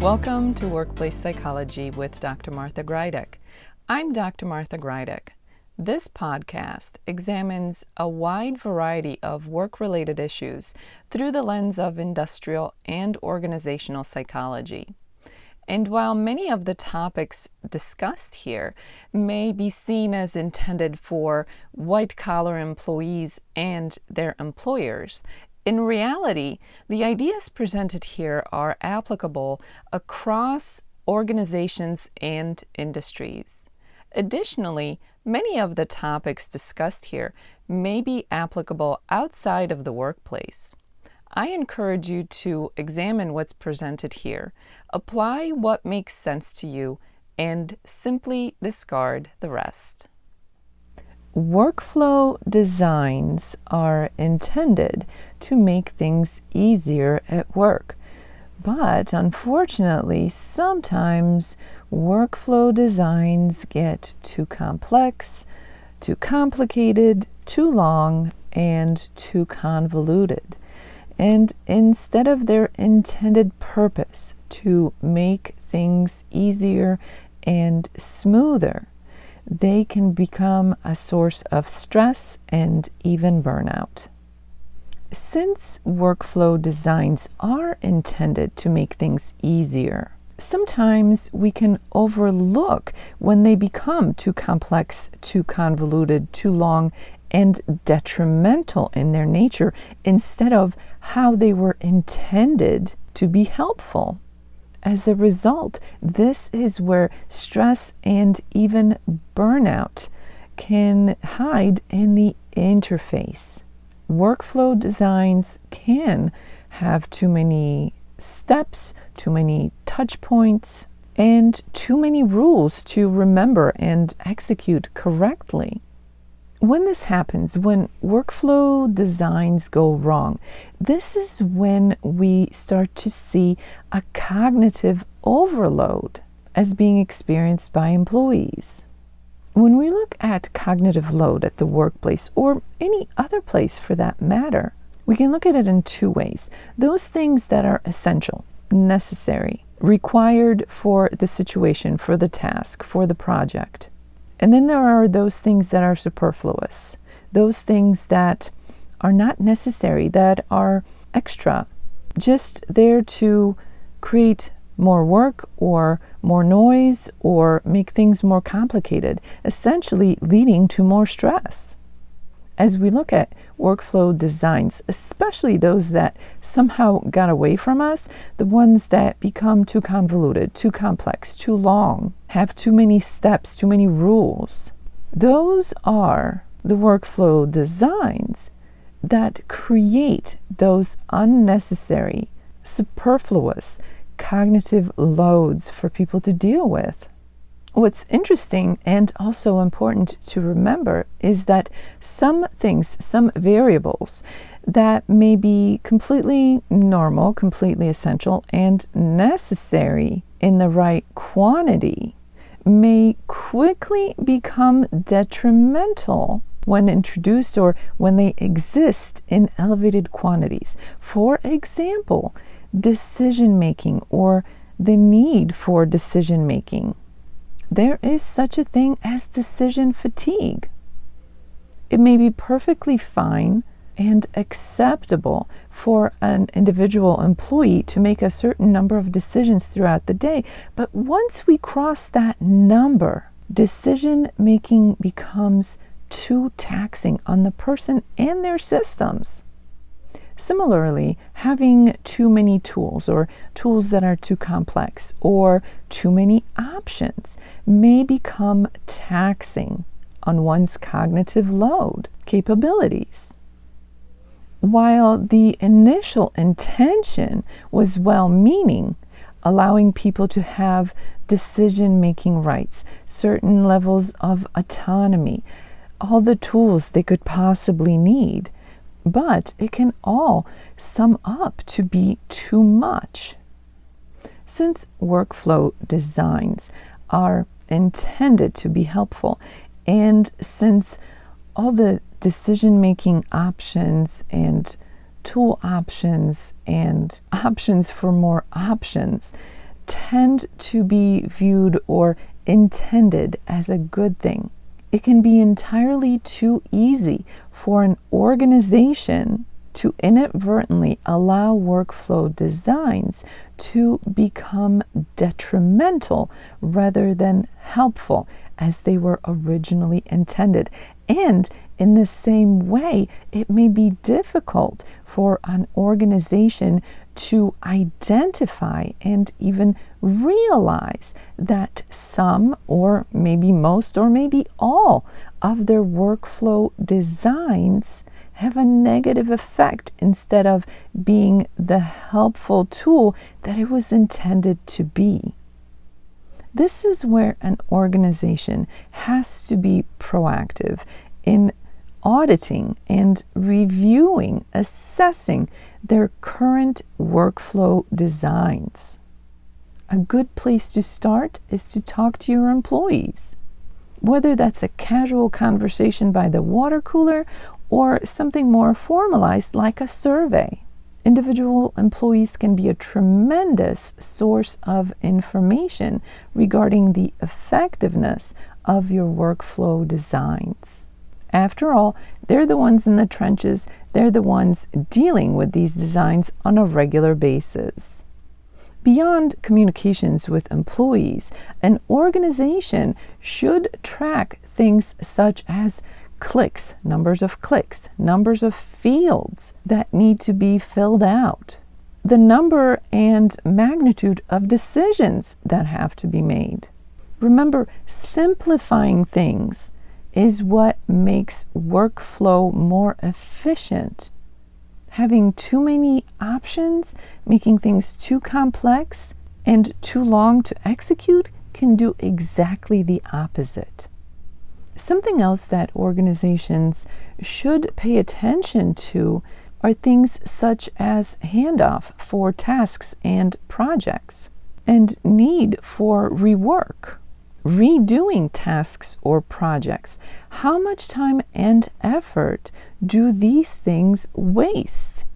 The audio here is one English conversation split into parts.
Welcome to Workplace Psychology with Dr. Martha Grajdek. I'm Dr. Martha Grajdek. This podcast examines a wide variety of work-related issues through the lens of industrial and organizational psychology. And while many of the topics discussed here may be seen as intended for white-collar employees and their employers, in reality, the ideas presented here are applicable across organizations and industries. Additionally, many of the topics discussed here may be applicable outside of the workplace. I encourage you to examine what's presented here, apply what makes sense to you, and simply discard the rest. Workflow designs are intended to make things easier at work, but unfortunately, sometimes workflow designs get too complex, too complicated, too long, and too convoluted. And instead of their intended purpose to make things easier and smoother, they can become a source of stress and even burnout. Since workflow designs are intended to make things easier, sometimes we can overlook when they become too complex, too convoluted, too long, and detrimental in their nature instead of how they were intended to be helpful. As a result, this is where stress and even burnout can hide in the interface. Workflow designs can have too many steps, too many touch points, and too many rules to remember and execute correctly. When this happens, when workflow designs go wrong, this is when we start to see a cognitive overload as being experienced by employees. When we look at cognitive load at the workplace, or any other place for that matter, we can look at it in two ways. Those things that are essential, necessary, required for the situation, for the task, for the project. And then there are those things that are superfluous, those things that are not necessary, that are extra, just there to create more work or more noise or make things more complicated, essentially leading to more stress. As we look at workflow designs, especially those that somehow got away from us, the ones that become too convoluted, too complex, too long, have too many steps, too many rules, those are the workflow designs that create those unnecessary, superfluous cognitive loads for people to deal with. What's interesting and also important to remember is that some things, some variables that may be completely normal, completely essential, and necessary in the right quantity may quickly become detrimental when introduced or when they exist in elevated quantities. For example, decision making or the need for decision making. There is such a thing as decision fatigue. It may be perfectly fine and acceptable for an individual employee to make a certain number of decisions throughout the day, but once we cross that number, decision making becomes too taxing on the person and their systems. Similarly, having too many tools or tools that are too complex or too many options may become taxing on one's cognitive load capabilities. While the initial intention was well-meaning, allowing people to have decision-making rights, certain levels of autonomy, all the tools they could possibly need, but it can all sum up to be too much. Since workflow designs are intended to be helpful, and since all the decision-making options and tool options and options for more options tend to be viewed or intended as a good thing. It can be entirely too easy for an organization to inadvertently allow workflow designs to become detrimental rather than helpful as they were originally intended. And in the same way, it may be difficult for an organization to identify and even realize that some, or maybe most, or maybe all of their workflow designs have a negative effect instead of being the helpful tool that it was intended to be. This is where an organization has to be proactive in auditing and reviewing, assessing their current workflow designs. A good place to start is to talk to your employees, whether that's a casual conversation by the water cooler or something more formalized like a survey. Individual employees can be a tremendous source of information regarding the effectiveness of your workflow designs. After all, they're the ones in the trenches. They're the ones dealing with these designs on a regular basis. Beyond communications with employees, an organization should track things such as clicks, numbers of fields that need to be filled out, the number and magnitude of decisions that have to be made. Remember, simplifying things is what makes workflow more efficient. Having too many options, making things too complex and too long to execute can do exactly the opposite. Something else that organizations should pay attention to are things such as handoff for tasks and projects, and need for rework. Redoing tasks or projects. How much time and effort do these things waste?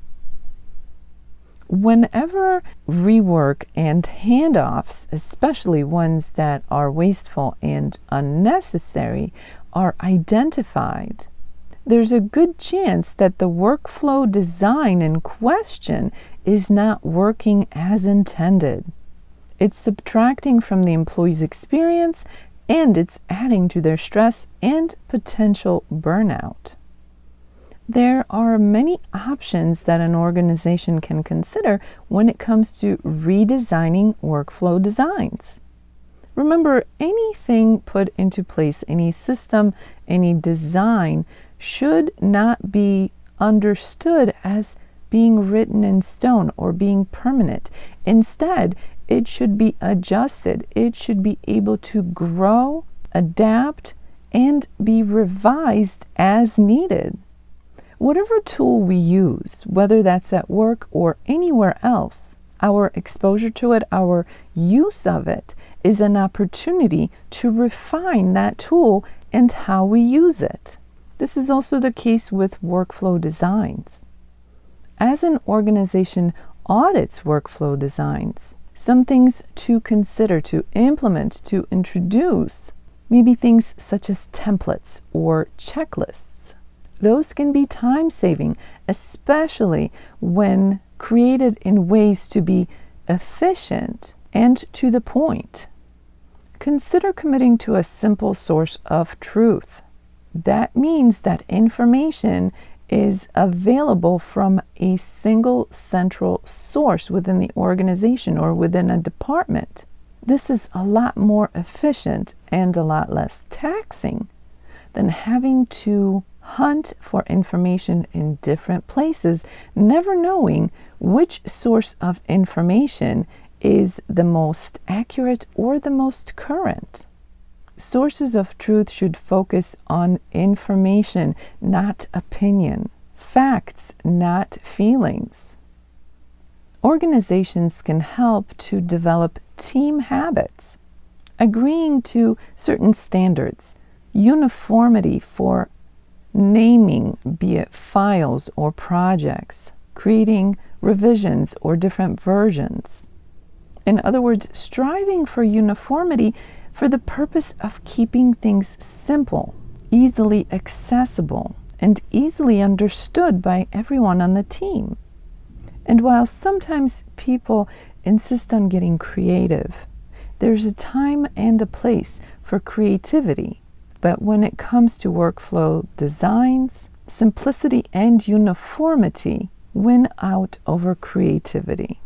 Whenever rework and handoffs, especially ones that are wasteful and unnecessary, are identified, there's a good chance that the workflow design in question is not working as intended. It's subtracting from the employee's experience, and it's adding to their stress and potential burnout. There are many options that an organization can consider when it comes to redesigning workflow designs. Remember, anything put into place, any system, any design, should not be understood as being written in stone or being permanent. Instead, it should be adjusted. It should be able to grow, adapt, and be revised as needed. Whatever tool we use, whether that's at work or anywhere else, our exposure to it, our use of it, is an opportunity to refine that tool and how we use it. This is also the case with workflow designs. As an organization audits workflow designs, some things to consider, to implement, to introduce, maybe things such as templates or checklists. Those can be time-saving, especially when created in ways to be efficient and to the point. Consider committing to a simple source of truth. That means that information is available from a single central source within the organization or within a department. This is a lot more efficient and a lot less taxing than having to hunt for information in different places, never knowing which source of information is the most accurate or the most current. Sources of truth should focus on information, not opinion, facts, not feelings. Organizations can help to develop team habits, agreeing to certain standards, uniformity for naming, be it files or projects, creating revisions or different versions, In other words, striving for uniformity for the purpose of keeping things simple, easily accessible, and easily understood by everyone on the team. And while sometimes people insist on getting creative, there's a time and a place for creativity. But when it comes to workflow designs, simplicity and uniformity win out over creativity.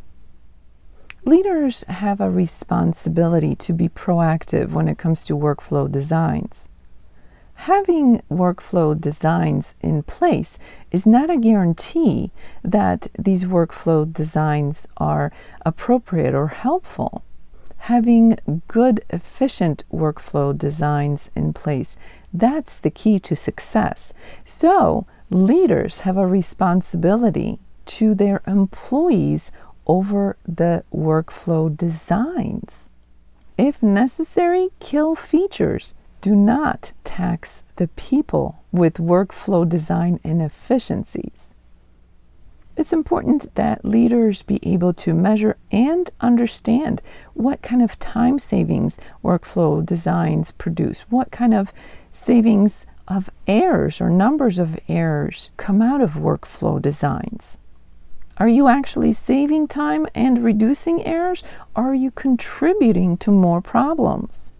Leaders have a responsibility to be proactive when it comes to workflow designs. Having workflow designs in place is not a guarantee that these workflow designs are appropriate or helpful. Having good, efficient workflow designs in place, that's the key to success. So, leaders have a responsibility to their employees over the workflow designs. If necessary, kill features. Do not tax the people with workflow design inefficiencies. It's important that leaders be able to measure and understand what kind of time savings workflow designs produce, what kind of savings of errors or numbers of errors come out of workflow designs. Are you actually saving time and reducing errors, or are you contributing to more problems?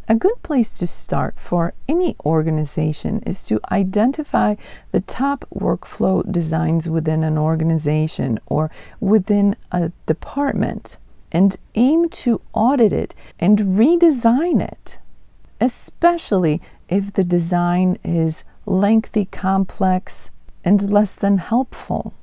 A good place to start for any organization is to identify the top workflow designs within an organization or within a department and aim to audit it and redesign it, especially if the design is lengthy, complex, and less than helpful.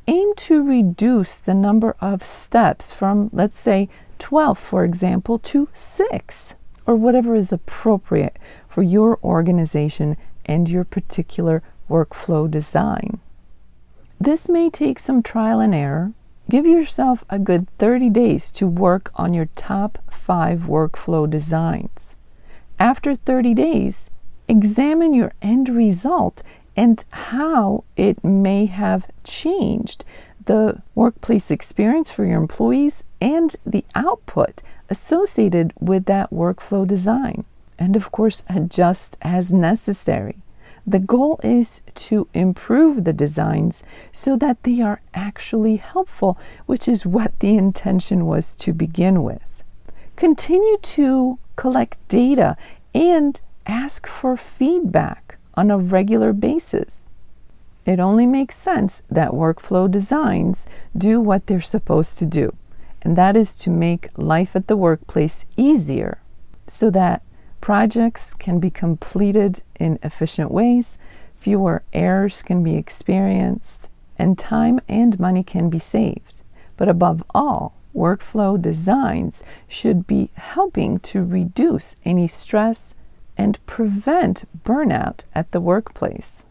Aim to reduce the number of steps from, let's say, 12, for example, to 6, or whatever is appropriate for your organization and your particular workflow design. This may take some trial and error. Give yourself a good 30 days to work on your top 5 workflow designs. After 30 days, examine your end result and how it may have changed the workplace experience for your employees and the output associated with that workflow design. And of course, adjust as necessary. The goal is to improve the designs so that they are actually helpful, which is what the intention was to begin with. Continue to collect data and ask for feedback on a regular basis. It only makes sense that workflow designs do what they're supposed to do, and that is to make life at the workplace easier so that projects can be completed in efficient ways, fewer errors can be experienced, and time and money can be saved. But above all, workflow designs should be helping to reduce any stress and prevent burnout at the workplace.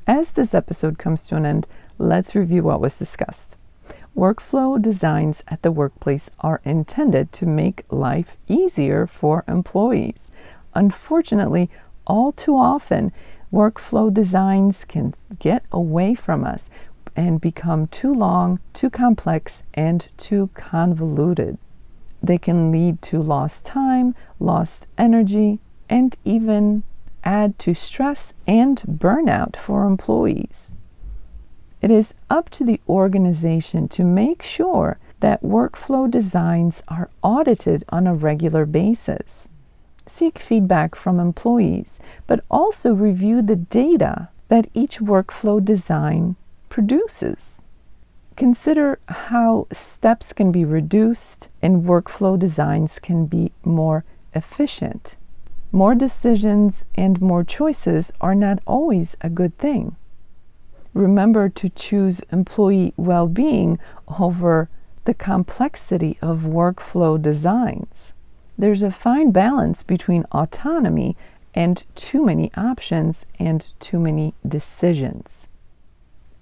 As this episode comes to an end, let's review what was discussed. Workflow designs at the workplace are intended to make life easier for employees. Unfortunately, all too often, workflow designs can get away from us and become too long, too complex, and too convoluted. They can lead to lost time, lost energy, and even add to stress and burnout for employees. It is up to the organization to make sure that workflow designs are audited on a regular basis. Seek feedback from employees, but also review the data that each workflow design produces. Consider how steps can be reduced and workflow designs can be more efficient. More decisions and more choices are not always a good thing. Remember to choose employee well-being over the complexity of workflow designs. There's a fine balance between autonomy and too many options and too many decisions.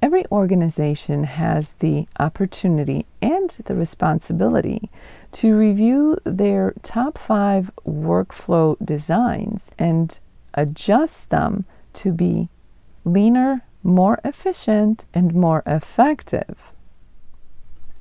Every organization has the opportunity and the responsibility to review their top 5 workflow designs and adjust them to be leaner, more efficient, and more effective.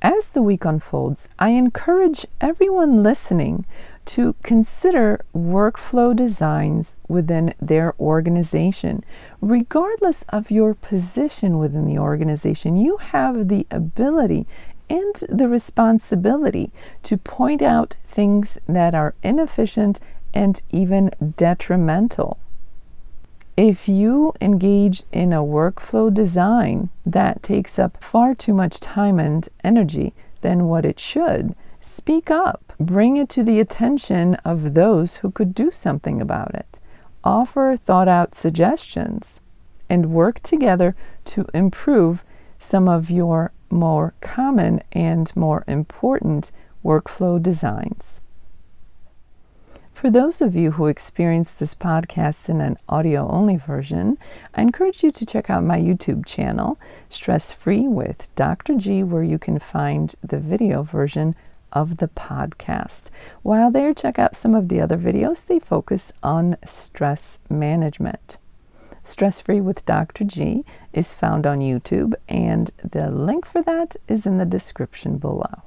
As the week unfolds, I encourage everyone listening to consider workflow designs within their organization. Regardless of your position within the organization, you have the ability and the responsibility to point out things that are inefficient and even detrimental. If you engage in a workflow design that takes up far too much time and energy than what it should, speak up. Bring it to the attention of those who could do something about it. Offer thought-out suggestions and work together to improve some of your more common and more important workflow designs. For those of you who experience this podcast in an audio-only version, I encourage you to check out my YouTube channel, Stress Free with Dr. G, where you can find the video version of the podcast. While there, check out some of the other videos. They focus on stress management. Stress Free with Dr. G is found on YouTube, and the link for that is in the description below.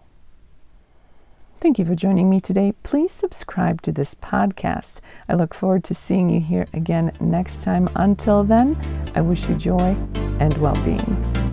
Thank you for joining me today. Please subscribe to this podcast. I look forward to seeing you here again next time. Until then, I wish you joy and well-being.